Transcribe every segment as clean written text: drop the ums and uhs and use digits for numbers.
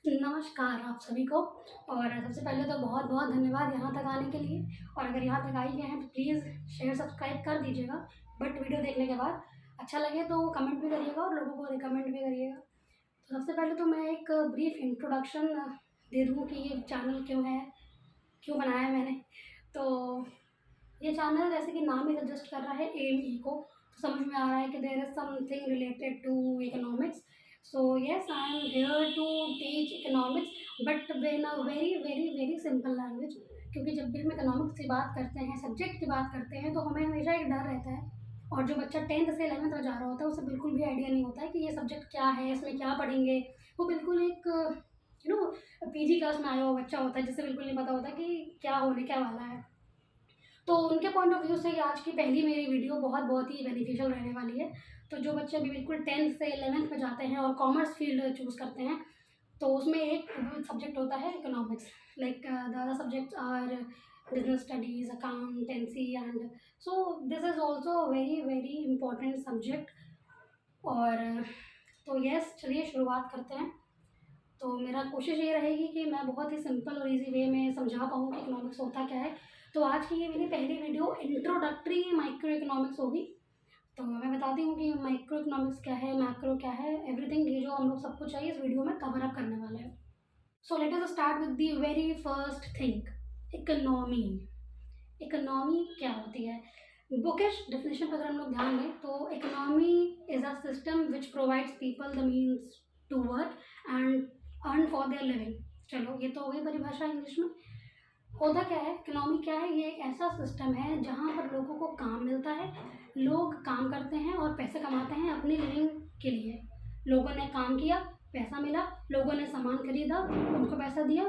नमस्कार आप सभी को। और सबसे पहले तो बहुत बहुत धन्यवाद यहाँ तक आने के लिए। और अगर यहाँ तक आ ही गए हैं तो प्लीज़ शेयर सब्सक्राइब कर दीजिएगा। बट वीडियो देखने के बाद अच्छा लगे तो कमेंट भी करिएगा और लोगों को रिकमेंड भी करिएगा। तो सबसे पहले तो मैं एक ब्रीफ इंट्रोडक्शन दे दूँ कि ये चैनल क्यों है, क्यों बनाया है मैंने। तो ये चैनल जैसे कि नाम ही सजेस्ट कर रहा है एम ई को, तो समझ में आ रहा है कि there is something related to economics. So yes, I am here to teach economics, but in a very very very simple language. क्योंकि जब भी हम इकोनॉमिक्स की बात करते हैं, सब्जेक्ट की बात करते हैं, तो हमें हमेशा एक डर रहता है। और जो बच्चा 10th से 11th में जा रहा होता है उसे बिल्कुल भी आइडिया नहीं होता है कि ये सब्जेक्ट क्या है, इसमें क्या पढ़ेंगे। वो बिल्कुल एक पीजी क्लास में आया हुआ बच्चा होता है जिसे बिल्कुल नहीं पता होता कि क्या होने क्या वाला है। तो उनके पॉइंट ऑफ व्यू से ये आज की पहली मेरी वीडियो बहुत बहुत ही बेनिफिशियल रहने वाली है। तो जो बच्चे अभी बिल्कुल 10th से 11th में जाते हैं और कॉमर्स फील्ड चूज़ करते हैं, तो उसमें एक सब्जेक्ट होता है economics. Like the other subjects are business studies, accountancy and so this is also very very important subject. और तो यस, चलिए शुरुआत करते हैं। तो मेरा कोशिश ये रहेगी कि मैं बहुत ही सिंपल और इजी वे में समझा पाऊँ कि इकोनॉमिक्स होता क्या है। तो आज की ये मेरी पहली वीडियो इंट्रोडक्टरी माइक्रो इकोनॉमिक्स होगी। तो मैं बताती हूँ कि माइक्रो इकोनॉमिक्स क्या है, मैक्रो क्या है, एवरीथिंग ये जो हम लोग सबको चाहिए इस वीडियो में कवर अप करने वाले हैं। So let us start with the very first thing, economy. Economy क्या होती है? बुकिश डेफिनेशन पर अगर हम लोग ध्यान दें तो economy is a system which provides people the means to work and earn for their living. चलो ये तो हो गई परिभाषा इंग्लिश में। होता क्या है, इकोनॉमी क्या है? ये एक ऐसा सिस्टम है जहाँ पर लोगों को काम मिलता है, लोग काम करते हैं और पैसे कमाते हैं अपनी लिविंग के लिए। लोगों ने काम किया, पैसा मिला, लोगों ने सामान खरीदा, उनको पैसा दिया।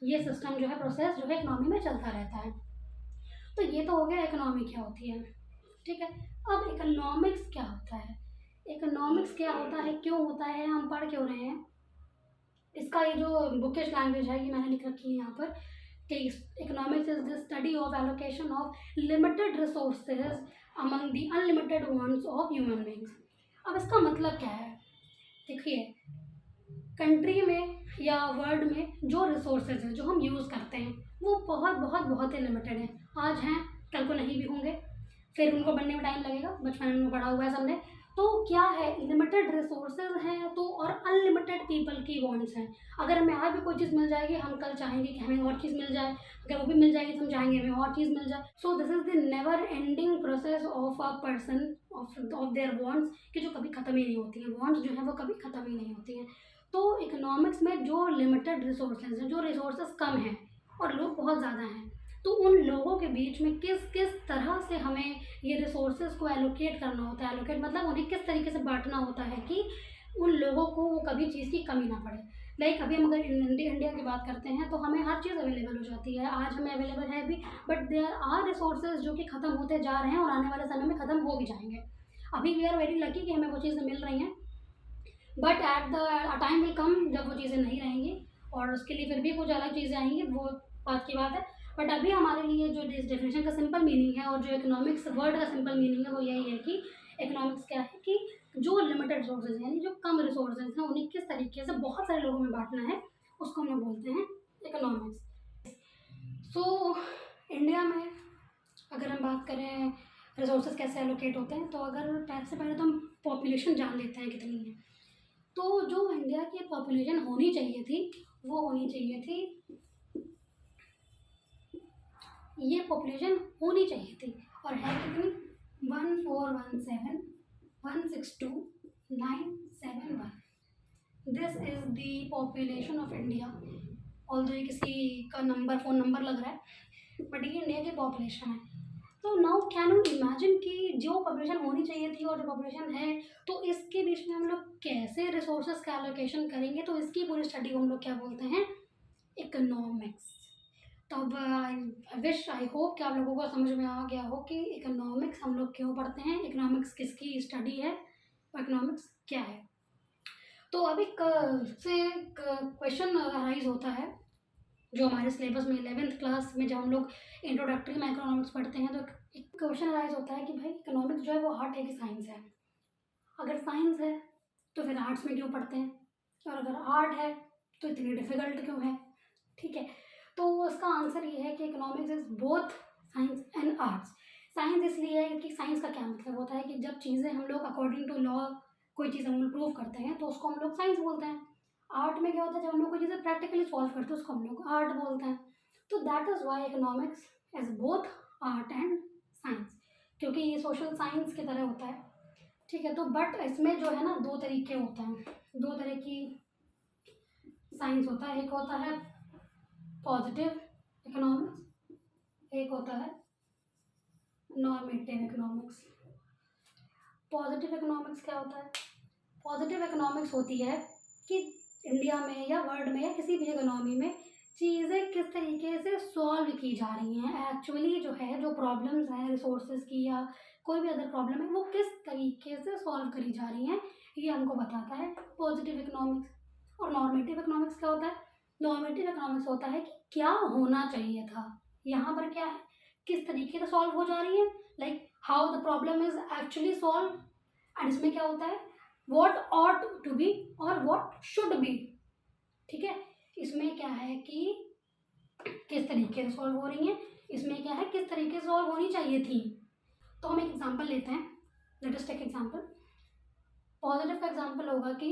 ये सिस्टम जो है, प्रोसेस जो है इकोनॉमी में चलता रहता है। तो ये तो हो गया इकोनॉमी क्या होती है, ठीक है। अब इकोनॉमिक्स क्या होता है? इकोनॉमिक्स क्या होता है, क्यों होता है, हम पढ़ क्यों रहे हैं, इसका ये जो बुकिश लैंग्वेज है ये मैंने लिख रखी है यहाँ पर कि economics is the study of allocation of limited resources among the unlimited wants of human beings. अब इसका मतलब क्या है? देखिए, कंट्री में या वर्ल्ड में जो रिसोर्सेज हैं जो हम यूज़ करते हैं वो बहुत बहुत बहुत ही लिमिटेड हैं। आज हैं, कल को नहीं भी होंगे, फिर उनको बनने में टाइम लगेगा, बचपन में पढ़ा हुआ है सबने। तो क्या है, लिमिटेड रिसोर्सेज हैं तो और अनलिमिटेड पीपल की वांट्स हैं। अगर हमें आज भी कोई चीज़ मिल जाएगी, हम कल चाहेंगे कि हमें और चीज़ मिल जाए। अगर वो भी मिल जाएगी तो हम चाहेंगे हमें और चीज़ मिल जाए। So this is the never ending process of a person of their wants, कि जो कभी ख़त्म ही नहीं होती हैं। वांट्स जो है वो कभी ख़त्म ही नहीं होती हैं। तो इकोनॉमिक्स में जो लिमिटेड रिसोर्सेज हैं, जो रिसोर्सेज कम हैं और लोग बहुत ज़्यादा हैं, तो उन लोगों के बीच में किस किस तरह से हमें ये रिसोर्सेज को एलोकेट करना होता है। एलोकेट मतलब उन्हें किस तरीके से बांटना होता है कि उन लोगों को वो कभी चीज़ की कमी ना पड़े। लाइक अभी हम अगर इंडिया की बात करते हैं तो हमें हर चीज़ अवेलेबल हो जाती है, आज हमें अवेलेबल है भी, बट देयर आर रिसोर्सेज जो कि ख़त्म होते जा रहे हैं और आने वाले समय में ख़त्म हो भी जाएंगे। अभी वी आर वेरी लकी कि हमें वो चीज़ें मिल रही हैं, but at the time will come जब वो चीज़ें नहीं रहेंगी और उसके लिए फिर भी कुछ अलग चीज़ें आएंगी, वो बात की बात है। बट अभी हमारे लिए जो इस डेफिनेशन का सिंपल मीनिंग है और जो इकोनॉमिक्स वर्ड का सिंपल मीनिंग है वो यही है कि इकोनॉमिक्स क्या है कि जो लिमिटेड रिसोर्सेज यानी जो कम रिसोर्सेज हैं उन्हें किस तरीके से बहुत सारे लोगों में बांटना है, उसको हम लोग बोलते हैं इकोनॉमिक्स। सो इंडिया में अगर हम बात करें रिसोर्सेज कैसे एलोकेट होते हैं, तो अगर सबसे पहले तो हम पॉपुलेशन जान लेते हैं कितनी है। तो जो इंडिया की पॉपुलेशन होनी चाहिए थी वो होनी चाहिए थी, ये पॉपुलेशन होनी चाहिए थी और है कितनी? 1417162971। This is the population of India. Although ये किसी का नंबर, फ़ोन नंबर लग रहा है, बट ये इंडिया की पॉपुलेशन है। तो नाउ कैन यू इमेजिन कि जो पॉपुलेशन होनी चाहिए थी और जो पॉपुलेशन है, तो इसके बीच में हम लोग कैसे रिसोर्सेज का एलोकेशन करेंगे? तो इसकी पूरी स्टडी को हम लोग क्या बोलते हैं? इकोनॉमिक्स। तो अब आई विश, आई होप कि आप लोगों को समझ में आ गया हो कि इकोनॉमिक्स हम लोग क्यों पढ़ते हैं, इकोनॉमिक्स किसकी स्टडी है, इकोनॉमिक्स क्या है। तो अब एक से क्वेश्चन अराइज होता है जो हमारे सिलेबस में 11th क्लास में जब हम लोग इंट्रोडक्टरी में इकोनॉमिक्स पढ़ते हैं, तो एक क्वेश्चन अराइज होता है कि भाई इकोनॉमिक्स जो है वो आर्ट है कि साइंस है? अगर साइंस है तो फिर आर्ट्स में क्यों पढ़ते हैं, और अगर आर्ट है तो इतनी डिफ़िकल्ट क्यों है? ठीक है, तो उसका आंसर ये है कि economics is both science and arts. Science इसलिए है कि साइंस का क्या मतलब होता है कि जब चीज़ें हम लोग अकॉर्डिंग टू लॉ कोई चीज़ हम लोग प्रूव करते हैं तो उसको हम लोग साइंस बोलते हैं। आर्ट में क्या होता है, जब हम लोग कोई चीज़ें प्रैक्टिकली सॉल्व करते हैं उसको हम लोग आर्ट बोलते हैं। तो that is why economics is both art and science, क्योंकि ये सोशल साइंस की तरह होता है। ठीक है, तो बट इसमें जो है ना दो तरीके होते हैं, दो तरह की साइंस होता है। एक होता है पॉजिटिव इकोनॉमिक्स, एक होता है नॉर्मेटिव इकोनॉमिक्स। पॉजिटिव इकोनॉमिक्स क्या होता है? पॉजिटिव इकोनॉमिक्स होती है कि इंडिया में या वर्ल्ड में या किसी भी इकोनॉमी में चीज़ें किस तरीके से सॉल्व की जा रही हैं, एक्चुअली जो है जो प्रॉब्लम्स हैं रिसोर्सेज की या कोई भी अदर प्रॉब्लम है वो किस तरीके से सॉल्व करी जा रही हैं, ये हमको बताता है पॉजिटिव इकोनॉमिक्स। और नॉर्मेटिव इकोनॉमिक्स क्या होता है? नॉर्मेटिव इकोनॉमिक्स होता है कि क्या होना चाहिए था, यहाँ पर क्या है, किस तरीके से सॉल्व हो जा रही है, like how the problem is actually solve. And इसमें क्या होता है, वॉट ऑट टू बी और वॉट शुड बी। ठीक है, इसमें क्या है कि किस तरीके से सॉल्व हो रही है, इसमें क्या है किस तरीके से सॉल्व होनी चाहिए थी। तो हम एक एग्जांपल लेते हैं, let us take example. Positive का एग्जांपल होगा कि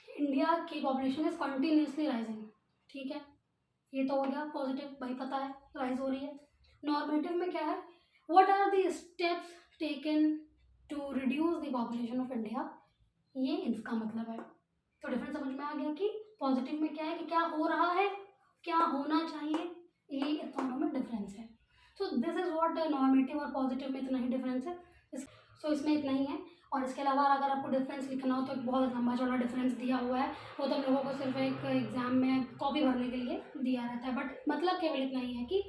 इंडिया की पॉपुलेशन इज कंटिन्यूसली राइजिंग। ठीक है, ये तो हो गया पॉजिटिव, भाई पता है राइज हो रही है। नॉर्मेटिव में क्या है, what are the steps taken to reduce the population of India, ये इसका मतलब है। तो डिफरेंस समझ में आ गया कि पॉजिटिव में क्या है कि क्या हो रहा है, क्या होना चाहिए, ये दोनों में डिफरेंस है। So this is what normative और पॉजिटिव में इतना ही डिफरेंस है। सो इसमें इतना ही है। और इसके अलावा अगर आपको डिफरेंस लिखना हो तो एक बहुत लंबा चौड़ा डिफरेंस दिया हुआ है, वो तो हम लोगों को सिर्फ एक एग्जाम में कॉपी भरने के लिए दिया रहता है, बट मतलब केवल इतना ही है कि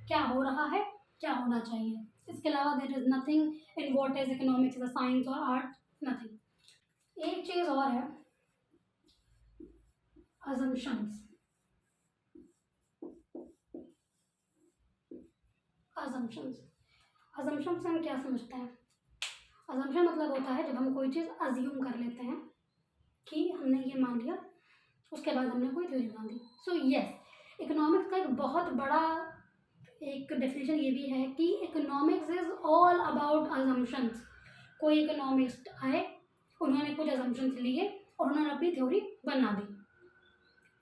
क्या हो रहा है, क्या होना चाहिए। इसके अलावा there is nothing in what is economics, science और आर्ट, नथिंग। एक चीज़ और है, assumptions। assumptions assumptions हम क्या समझते हैं? assumption मतलब होता है जब हम कोई चीज़ अज्यूम कर लेते हैं कि हमने ये मान लिया, उसके बाद हमने कोई थ्योरी मान ली। सो यस, इकोनॉमिक्स का एक बहुत बड़ा एक डेफिनेशन ये भी है कि economics is all about assumptions। कोई इकोनॉमिस्ट आए, उन्होंने कुछ assumptions लिए और उन्होंने अपनी थ्योरी बना दी,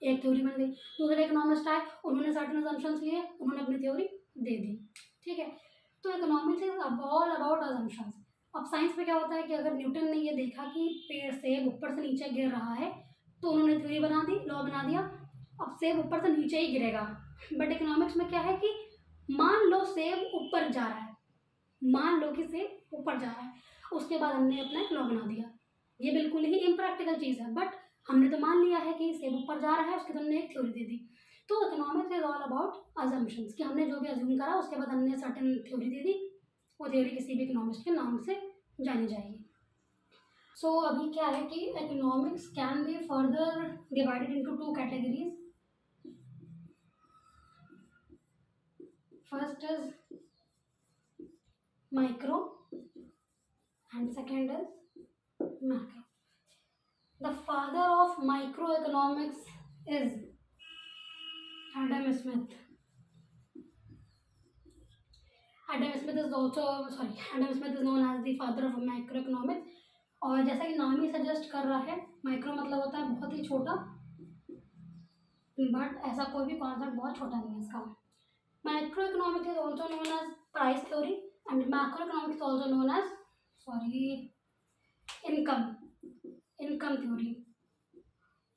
एक थ्योरी बन गई। दूसरे इकोनॉमिस्ट आए, उन्होंने सर्टेन assumptions लिए, उन्होंने अपनी थ्योरी दे दी। ठीक है, तो economics is all about assumptions। अब साइंस में क्या होता है कि अगर न्यूटन ने ये देखा कि पेड़ सेब ऊपर से नीचे गिर रहा है तो उन्होंने थ्योरी बना दी, लॉ बना दिया, अब सेब ऊपर से नीचे ही गिरेगा। बट इकोनॉमिक्स में क्या है कि मान लो सेब ऊपर जा रहा है, मान लो कि सेब ऊपर जा रहा है, उसके बाद हमने अपना एक लॉ बना दिया। ये बिल्कुल ही इम्प्रैक्टिकल चीज़ है, बट हमने तो मान लिया है कि सेब ऊपर जा रहा है, उसके बाद हमने एक थ्योरी दे दी। तो economics is all about assumptions कि हमने जो भी अज्यूम करा उसके बाद हमने सर्टेन थ्योरी दे दी, वो थ्योरी किसी भी इकोनॉमिस्ट के नाम से जानी जाएगी। सो अभी क्या है कि economics can be further divided into two categories. First is micro and second is macro. The father of microeconomics is Adam Smith. Adam Smith is known as the father of microeconomics। और जैसा कि नाम ही suggest कर रहा है, micro मतलब होता है बहुत ही छोटा, बट ऐसा कोई भी कॉन्सेप्ट बहुत छोटा नहीं है इसका। Microeconomics is also known as price theory and macroeconomics is also known as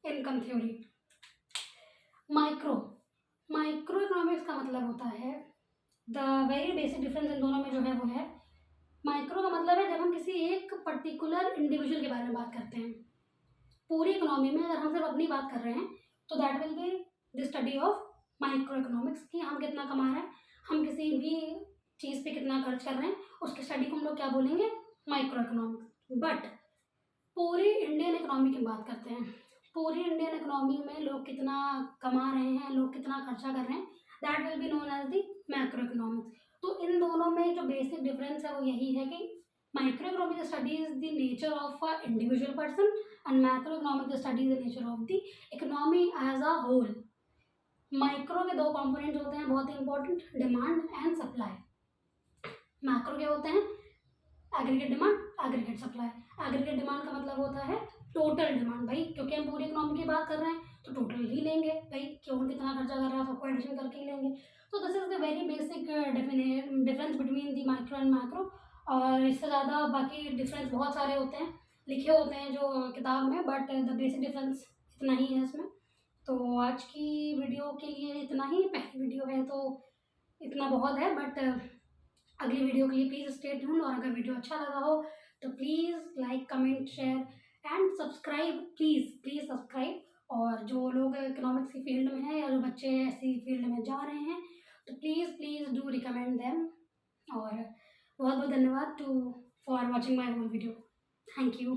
income theory. Microeconomics का मतलब होता है, the very basic difference in दोनों में जो है वो है, माइक्रो का मतलब है जब हम किसी एक पर्टिकुलर इंडिविजुअल के बारे में बात करते हैं। पूरी इकोनॉमी में अगर हम सिर्फ अपनी बात कर रहे हैं तो that will be the study of micro economics, कि हम कितना कमा रहे हैं, हम किसी भी चीज़ पे कितना खर्च कर रहे हैं, उसकी स्टडी को हम लोग क्या बोलेंगे, माइक्रो इकोनॉमिक्स। बट पूरी इंडियन इकोनॉमी की बात करते हैं, पूरी इंडियन इकोनॉमी में लोग कितना कमा रहे हैं, लोग कितना खर्चा कर रहे हैं, that will be known as the macroeconomics. तो इन दोनों में जो बेसिक डिफरेंस है वो यही है कि micro economics studies the nature of a individual person and macro economic studies the nature of the economy as a whole. Micro के दो कंपोनेंट्स होते हैं बहुत ही important, demand and supply. Macro के होते हैं aggregate demand, aggregate supply. Aggregate demand का मतलब होता है टोटल डिमांड, भाई क्योंकि हम पूरी इकोनॉमी की बात कर रहे हैं तो टोटल ही लेंगे, भाई क्यों कितना खर्चा कर रहा है सबको एडिशन करके ही लेंगे। तो this is the very basic difference between the micro and macro. और इससे ज़्यादा बाकी डिफरेंस बहुत सारे होते हैं, लिखे होते हैं जो किताब में, बट द बेसिक डिफरेंस इतना ही है इसमें। तो आज की वीडियो के लिए इतना ही, पहली वीडियो है तो इतना बहुत है, बट अगली वीडियो के लिए प्लीज़ स्टे ट्यून। और अगर वीडियो अच्छा लगा हो तो please like, comment, share and subscribe, please please subscribe. और जो लोग इकोनॉमिक्स की फील्ड में हैं या जो बच्चे ऐसी फील्ड में जा रहे हैं तो please please do recommend them. और बहुत बहुत धन्यवाद for watching my whole video. Thank you.